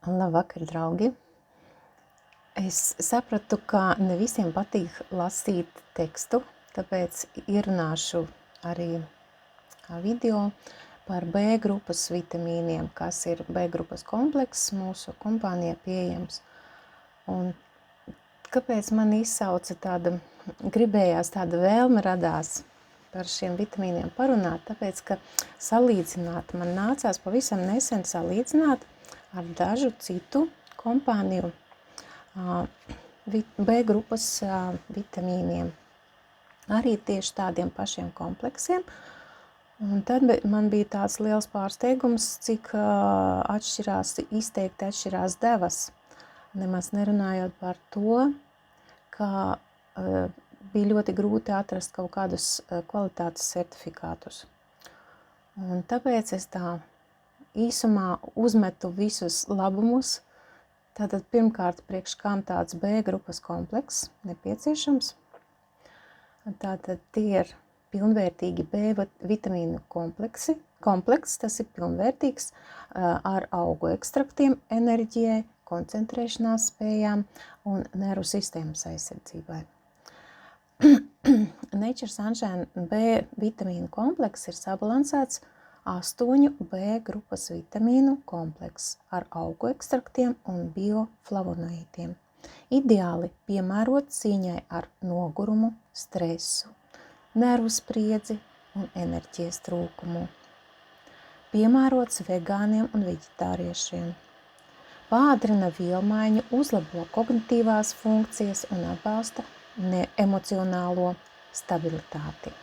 Labvakar, draugi! Es sapratu, ka ne visiem patīk lasīt tekstu, tāpēc ierunāšu arī video par B grupas vitamīniem, kas ir B grupas komplekss mūsu kompānijā pieejams. Un kāpēc man gribējās tāda vēlme radās par šiem vitamīniem parunāt, tāpēc, ka salīdzināt man nācās pavisam nesen salīdzināt ar dažu citu kompāniju B grupas vitamīniem, arī tieši tādiem pašiem kompleksiem. Un tad man bija tāds liels pārsteigums, cik izteikti atšķirās devas. Nemaz nerunājot par to, ka bija ļoti grūti atrast kaut kādus kvalitātes certifikātus. Un tāpēc es tā īsumā uzmetu visus labumus. Tātad pirmkārt, priekš kam tāds B grupas komplekss nepieciešams. Tātad tie ir pilnvērtīgi B vitamīnu komplekss, tas ir pilnvērtīgs ar augu ekstraktiem, enerģijai, koncentrēšanās spējām un nervu sistēmas aizsardzībai. Nature Sunshine B vitamīnu komplekss ir sabalansēts 8 B grupas vitamīnu komplekss ar augu ekstraktiem un bioflavonoīdiem. Ideāli piemērots cīņai ar nogurumu, stresu, nervu spriedzi un enerģijas trūkumu. Piemērots vegāniem un veģetāriešiem. Pātrina vielmaiņu, uzlabo kognitīvās funkcijas un atbalsta emocionālo stabilitāti.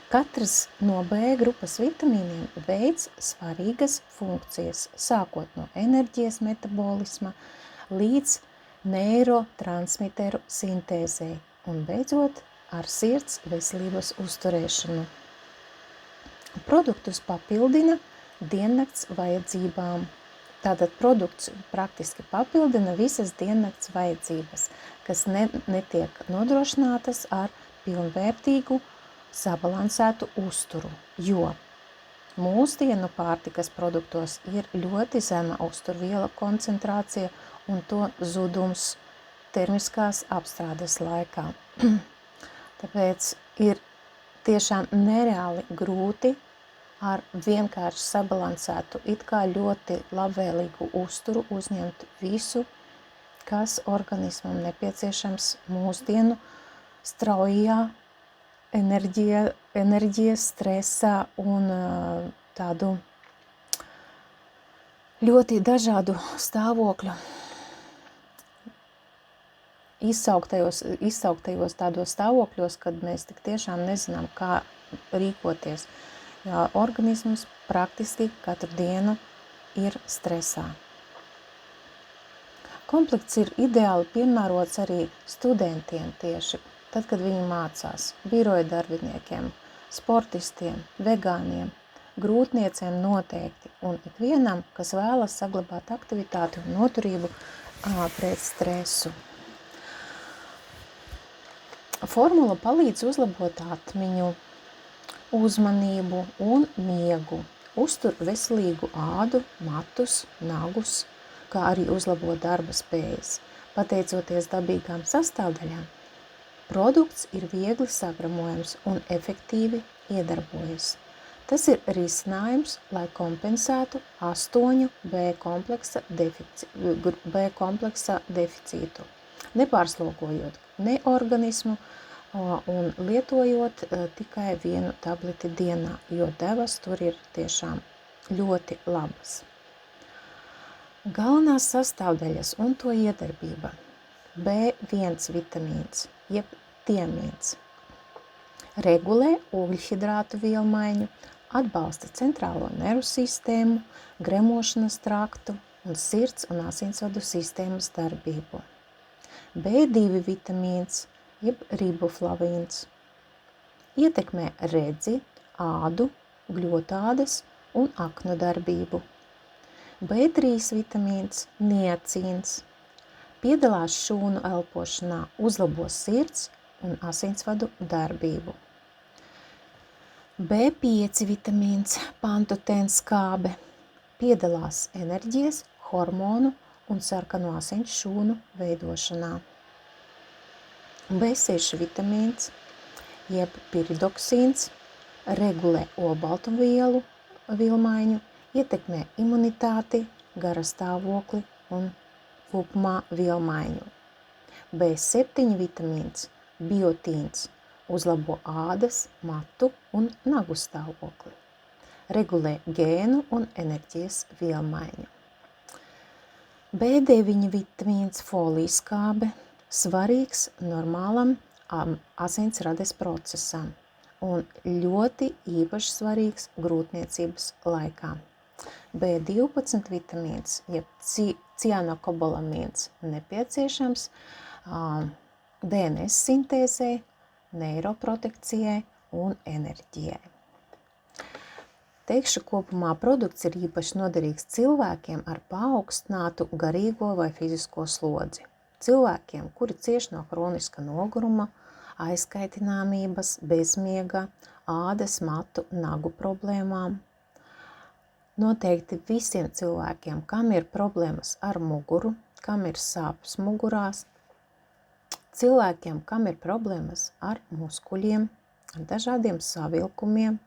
Katrs no B grupas vitamīniem veids svarīgas funkcijas, sākot no enerģijas metabolisma līdz neirotransmiteru sintēzei un beidzot ar sirds veselības uzturēšanu. Produktus papildina diennakts vajadzībām. Tātad produkts praktiski papildina visas diennakts vajadzības, kas netiek nodrošinātas ar pilnvērtīgu sabalansētu uzturu, jo mūsdienu pārtikas produktos ir ļoti zema uzturvielu koncentrācija un to zudums termiskās apstrādes laikā. Tāpēc ir tiešām nereāli grūti ar vienkārši sabalansētu, it kā ļoti labvēlīgu uzturu uzņemt visu, kas organismam nepieciešams mūsdienu straujā enerģijas, stresa un tādu ļoti dažādu stāvokļu izsauktajos tādos stāvokļos, kad mēs tik tiešām nezinām, kā rīkoties. Jā, organisms praktiski katru dienu ir stresā. Komplekts ir ideāli piemērots arī studentiem tieši tad, kad viņi mācās, biroja darbiniekiem, sportistiem, vegāniem, grūtniecēm noteikti un ikvienam, kas vēlas saglabāt aktivitāti un noturību pret stresu. Formula palīdz uzlabot atmiņu, uzmanību un miegu, uztur veselīgu ādu, matus, nagus, kā arī uzlabo darba spējas, pateicoties dabīgām sastāvdaļām. Produkts ir viegli sagramojams un efektīvi iedarbojas. Tas ir risinājums, lai kompensētu 8 B kompleksa deficītu, nepārslogojot ne organismu un lietojot tikai 1 tableti dienā, jo devas tur ir tiešām ļoti labas. Galvenās sastāvdaļas un to iedarbība. B1 vitamīns, jeb tiamīns. Regulē ogļhidrātu vielmaiņu, atbalsta centrālo nervu sistēmu, gremošanas traktu un sirds un asinsvadu sistēmas darbību. B2 vitamīns, jeb riboflavīns. Ietekmē redzi, ādu, gļotādes un aknu darbību. B3 vitamīns, niacīns. Piedalās šūnu elpošanā, uzlabo sirds un asinsvadu darbību. B5 vitamīns, pantotēnskābe. Piedalās enerģijas, hormonu un sarkano asiņu šūnu veidošanā. B6 vitamīns, jeb piridoksīns, regulē olbaltumvielu vilmaiņu, ietekmē imunitāti, garastāvokli un kopumā vilmaiņu. B7 vitamīns, biotīns, uzlabo ādas, matu un nagu stāvokli. Regulē gēnu un enerģijas vielmaiņu. B9 vitamīns, folijskābe, svarīgs normālam asinsrades procesam un ļoti īpaši svarīgs grūtniecības laikā. B12 vitamīns, jeb cianokobalamīns, nepieciešams DNS sintēzei, neiroprotekcijai un enerģijai. Teikšu kopumā produkts ir īpaši noderīgs cilvēkiem ar paaugstinātu garīgo vai fizisko slodzi. Cilvēkiem, kuri cieš no hroniska noguruma, aizkaitināmības, bezmiega, ādas, matu, nagu problēmām. Noteikti visiem cilvēkiem, kam ir problēmas ar muguru, kam ir sāpes mugurās, cilvēkiem, kam ir problēmas ar muskuļiem, ar dažādiem savilkumiem,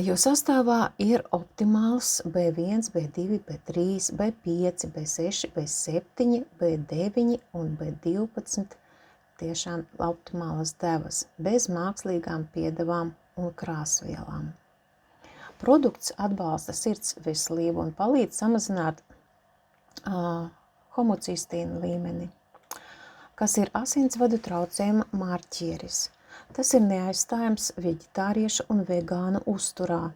jo sastāvā ir optimāls B1, B2, B3, B5, B6, B7, B9 un B12 tiešām optimālas devas, bez mākslīgām piedevām un krāsvielām. Produkts atbalsta sirds veselību un palīdz samazināt homocistīna līmeni, kas ir asinsvadu traucējuma marķieris. Tas ir neaizstājams veģetāriešu un vegānu uzturā,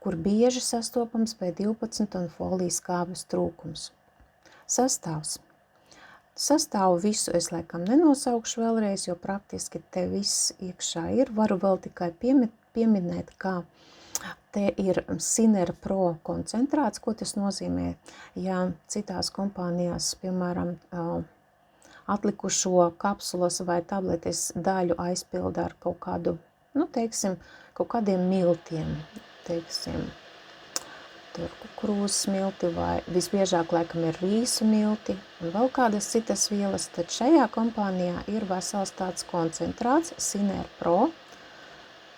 kur bieži sastopams B12 un folijskābes trūkums. Sastāvs. Sastāvu visu es laikam nenosaukšu vēlreiz, jo praktiski te viss iekšā ir. Varu vēl tikai pieminēt, kā te ir Sinera Pro koncentrāts, ko tas nozīmē, ja citās kompānijās, piemēram, atlikušo kapsulas vai tabletes daļu aizpilda ar kaut kādu, kaut kādiem miltiem, tur kukurūzas milti vai visbiežāk laikam ir rīsu milti un vēl kādas citas vielas, tad šajā kompānijā ir vesels tāds koncentrāts Sinera Pro,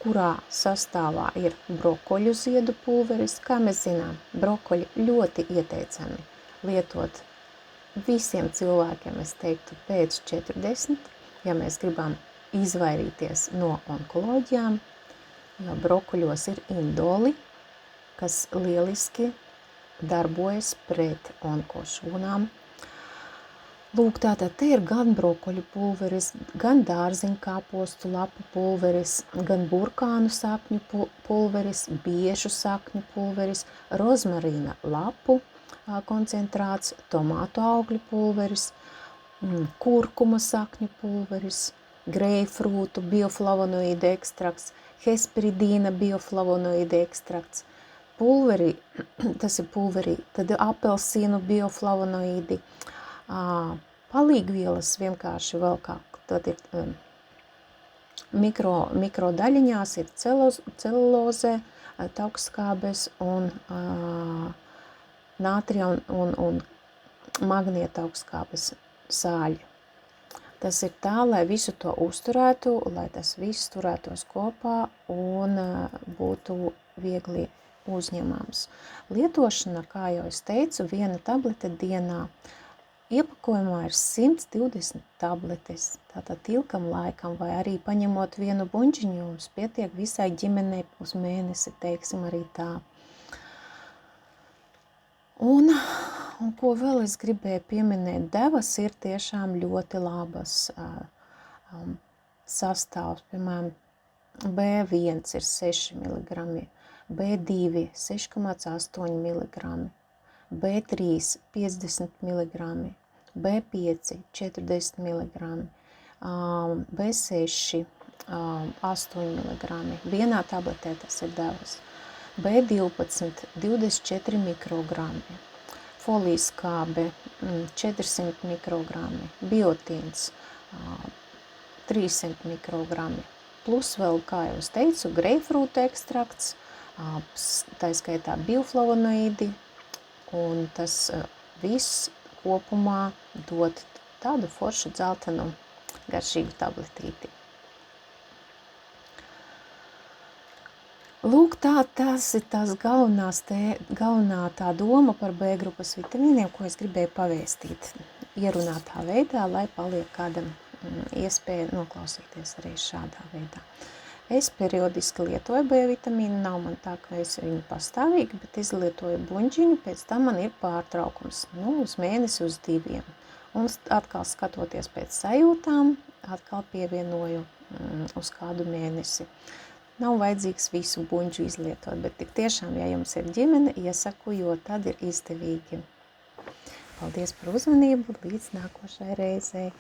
kurā sastāvā ir brokoļu ziedu pulveris. Kā mēs zinām, brokoļi ļoti ieteicami lietot visiem cilvēkiem, es teiktu, pēc 40, ja mēs gribam izvairīties no onkoloģijām, jo brokoļos ir indoli, kas lieliski darbojas pret onkošūnām. Lūk, tātad te ir gan brokoļu pulveris, gan dārziņu kāpostu lapu pulveris, gan burkānu sakņu pulveris, biešu sakņu pulveris, rozmarīna lapu koncentrāts, tomātu augļu pulveris, kurkuma sakņu pulveris, greifrūtu bioflavonoīdu ekstrakts, hesperidīna bioflavonoīdu ekstrakts, pulveri, tas ir pulverī, tad apelsīnu bioflavonoīdi, palīgvielas vienkārši vēl kā, tad ir mikro daļiņās ir celuloze, taukskābes un nātrija un magnieta augstskābes sāļi. Tas ir tā, lai visu to uzturētu, lai tas viss turētos kopā un būtu viegli uzņemams. Lietošana, kā jau es teicu, 1 tablete dienā. Iepakojumā ir 120 tabletes, tātad ilgam laikam, vai arī paņemot 1 buņģiņu, jums pietiek visai ģimenei uz mēnesi, teiksim arī tā. Un ko vēl es gribēju pieminēt, devas ir tiešām ļoti labas sastāvs, piemēram, B1 ir 6 mg, B2 6,8 mg, B3 50 mg, B5 40 mg, B6 8 mg, vienā tabletē tas ir devas. B12 24 mikrogrammi, folijskābe 400 mikrogrammi, biotīns 300 mikrogrammi, plus vēl, kā jau es teicu, greifrūta ekstrakts, tā skaitā bioflavonoīdi, un tas viss kopumā dod tādu foršu dzeltenu garšīgu tabletīti. Lūk, tas ir tās galvenā tā doma par B grupas vitamīniem, ko es gribēju pavēstīt ierunātā veidā, lai paliek kāda iespēja noklausīties arī šādā veidā. Es periodiski lietoju B vitamīnu, nav man tā, ka es viņu pastāvīgi, bet izlietoju buņģiņu, pēc tam man ir pārtraukums, uz mēnesi, uz 2. Un atkal skatoties pēc sajūtām, atkal pievienoju uz kādu mēnesi. Nav vajadzīgs visu buņģu izlietot, bet tik tiešām, ja jums ir ģimene, iesaku, jo tad ir izdevīgi. Paldies par uzmanību, līdz nākošai reizei!